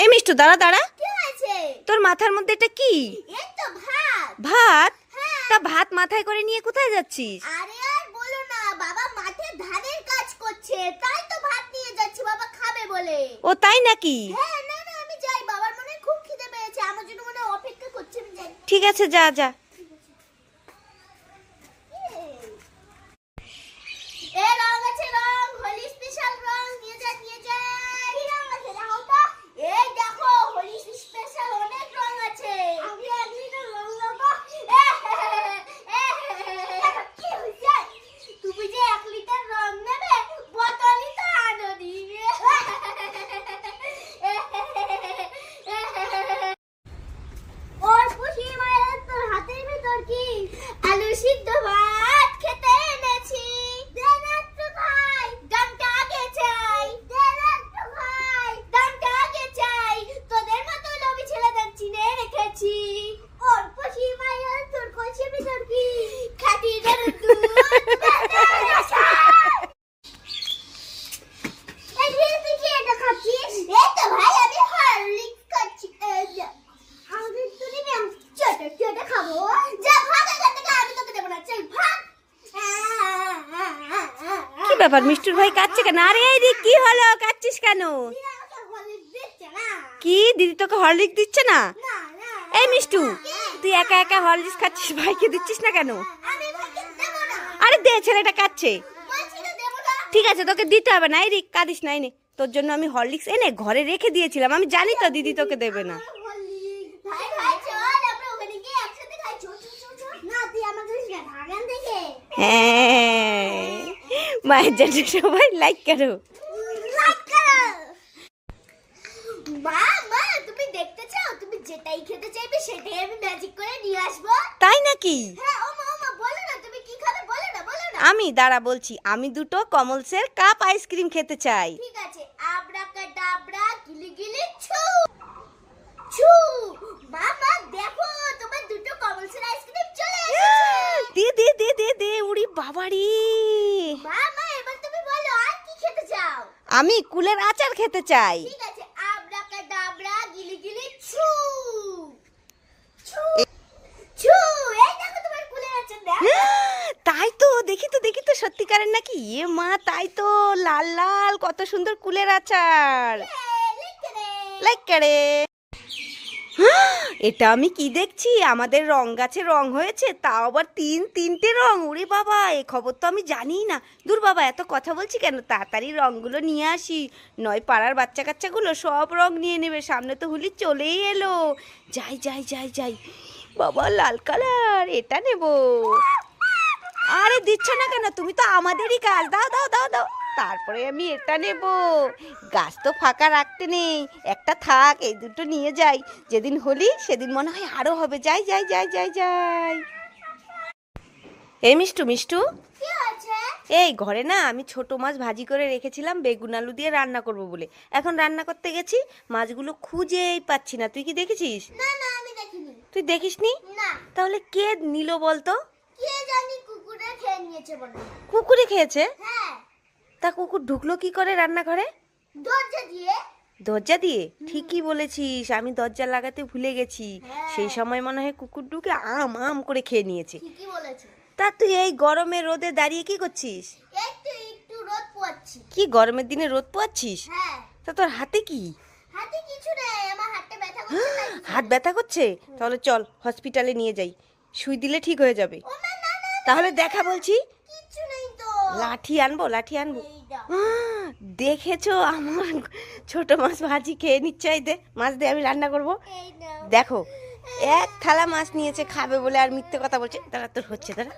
এই মিষ্টু, দাঁড়া দাঁড়া। কি হয়েছে? তোর মাথার মধ্যে এটা কি? এই তো ভাত। ভাত? হ্যাঁ। তা ভাত মাথায় করে নিয়ে কোথায় যাচ্ছিস? আরে আর বলো না, বাবা মাঠে ধানের কাজ করছে, তাই তো ভাত নিয়ে যাচ্ছি বাবা খাবে বলে। ও তাই নাকি? হ্যাঁ, না না আমি যাই, বাবার মনে হয় খুব খিদে পেয়েছে, আমার জন্য মনে হয় অপেক্ষা করছে, আমি যাই। ঠিক আছে, যা যা। এ রং আছে, রং হোলি স্পেশাল রং নিয়ে যা নিয়ে যা। কি রং আছে দেখো তো? এই দেখো হোলি স্পেশাল অনেক রং আছে। আমি তো রং নেবো। কি হইছে? তুমি যে 1 লিটার রং নেবে, বোতলই তো আনোনি। ওর খুশি মায়ের তোর হাতের ভিতর কি? আলু সিদ্ধ ভাত খেতে এনেছি। দে না একটু খাই, দামটা আগে চাই। দে না একটু খাই, দামটা আগে চাই। তোদের মতো লোভী ছেলেদের চিনে রেখেছি। ওর খুশি মায়ের তোর খুশি ভিতর কি? খাঁটি গরুর দুধ খেতে এনেছি। এই যে তুই কি এটা খাচ্ছিস? এই তো ভাই আমি হরলিক্স খাচ্ছি। আমাদের তো দিবি, আমি ছোট ছোট খাবো। যা ভাগ এখান থেকে, আমি তোকে দেবো না, চল ভাগ। কি ব্যাপার, মিষ্টুর ভাই কাঁদছে কেন? আরে এই দিক, কি হলো, কাঁদছিস কেন? দিদা আমাকে হরলিক্স দিচ্ছে না। কি, দিদি তোকে হরলিক্স দিচ্ছে না? না না। এই মিষ্টু, তুই একা একা হরলিক্স খাচ্ছিস, ভাইকে দিচ্ছিস না কেন? আমি ভাইকে দেবো না। আরে দে, ছেলেটা কাঁদছে। বলছি তো দেবো না। ঠিক আছে, তোকে দিতে হবে না। এই দিক, কাঁদিস না, এই নে। তোর জন্য আমি হরলিক্স এনে ঘরে রেখে দিয়েছিলাম, আমি জানি তো দিদি তোকে দেবে না। ভাই ভাই চল, আমরা ওখানে গিয়ে একসাথে খাই। চল চল চল চল। না তুই আমাকে ভাগান থেকে। হ্যাঁ, মায়ের জন্য সবাই লাইক করো। লাইক করো। মা মা তুমি দেখতে চাও? তুমি যেটাই খেতে চাইবে সেটাই আমি ম্যাজিক করে নিয়ে আসবো। তাই নাকি? হ্যাঁ ও মা বলো না, তুমি কি খাবে বলো না বলো না। আমি দাঁড়া বলছি, আমি দুটো কমলসের কাপ আইসক্রিম খেতে চাই। ঠিক আছে, আব্রাকাডাব্রা গিলি গিলি ছু ছু। মা দেখো তোমার দুটো কমলসের আইসক্রিম চলে এসেছে। দে দে দে দে দে, উড়ি বাবারি। মা এবার তুমি বলো আর কি খেতে চাও? আমি কুলের আচার খেতে চাই। ঠিক আছে, আব্রাকাডাব্রা গিলি গিলি ছু ছু ছু। এই দেখো তোমার কুলের আচার, দেখো। তাই তো, দেখি তো সত্যিকারের নাকি? এ মা, তাই তো, লাল লাল কত সুন্দর কুলের আচার। লাইক করে। এটা আমি কি দেখছি? আমাদের রং গাছে রং হয়েছে, তাও আবার তিনটে রং। ওরে বাবা, এ খবর তো আমি জানিই না। দূর বাবা, এত কথা বলছি কেন? তাড়াতাড়ি রংগুলো নিয়ে আসি, নয় পাড়ার বাচ্চা কাচ্চাগুলো সব রং নিয়ে নেবে। সামনে তো হোলি চলেই এলো। যাই যাই যাই যাই। বাবা, লাল কালার, এটা নেব। আরে দিচ্ছ না কেন? তুমি তো আমাদেরই গাছ, দাও দাও দাও দাও। তারপরে আমি এটা নেব। গাছ তো ফাঁকা রাখতে নেই, একটা থাক, এই দুটো নিয়ে যাই। যেদিন হোলি সেদিন মনে হয় আরো হবে। যাই যাই যাই যাই যাই। এই মিষ্টু মিষ্টু, কি হয়েছে? এই ঘরে না আমি ছোট মাছ ভাজি করে রেখেছিলাম বেগুন আলু দিয়ে রান্না করব বলে। এখন রান্না করতে গেছি, মাছগুলো খুঁজেই পাচ্ছি না। তুই কি দেখেছিস? না না আমি দেখিনি। তুই দেখিসনি? না। তাহলে কে নিল বলতো? কে জানি, কুকুরে খেয়ে নিয়েছে মনে হয়। কুকুরে খেয়েছে? হ্যাঁ। তা কুকুর ঢুকলো কি করে রান্নাঘরে? দরজা দিয়ে। দরজা দিয়ে? ঠিকই বলেছিস, আমি দরজা লাগাতে ভুলে গেছি। হ্যাঁ। সেই সময় মনে হয় কুকুর ঢুকে আম আম করে খেয়ে নিয়েছে। ঠিকই বলেছো। তা তুই এই গরমে রোদে দাঁড়িয়ে কি করছিস? একটু রোদ পোয়াচ্ছি। কি গরমের দিনে রোদ পোয়াচ্ছিস? হ্যাঁ। তা তোর হাতে কি? হাতে কিছু নেই, আমার হাতে ব্যথা করছে তাই কিছু হাত নেই। ব্যথা করছে? তাহলে চল হসপিটালে নিয়ে যাই, সুই দিলে ঠিক হয়ে যাবে। ও মা, না না তাহলে দেখা বলছি। কিছু নেই তো। লাঠি আনবো, লাঠি আনবো। এই দাও। দেখেছো, আমার ছোট মাছ ভাজি খেয়ে নিচ্ছে। এই দে মাছ দিয়ে আমি রান্না করব। এই নাও। দেখো, এক থালা মাছ নিয়েছে খাবে বলে, আর মিথ্যে কথা বলছে। দাঁড়া, তোর হচ্ছে, দাঁড়া।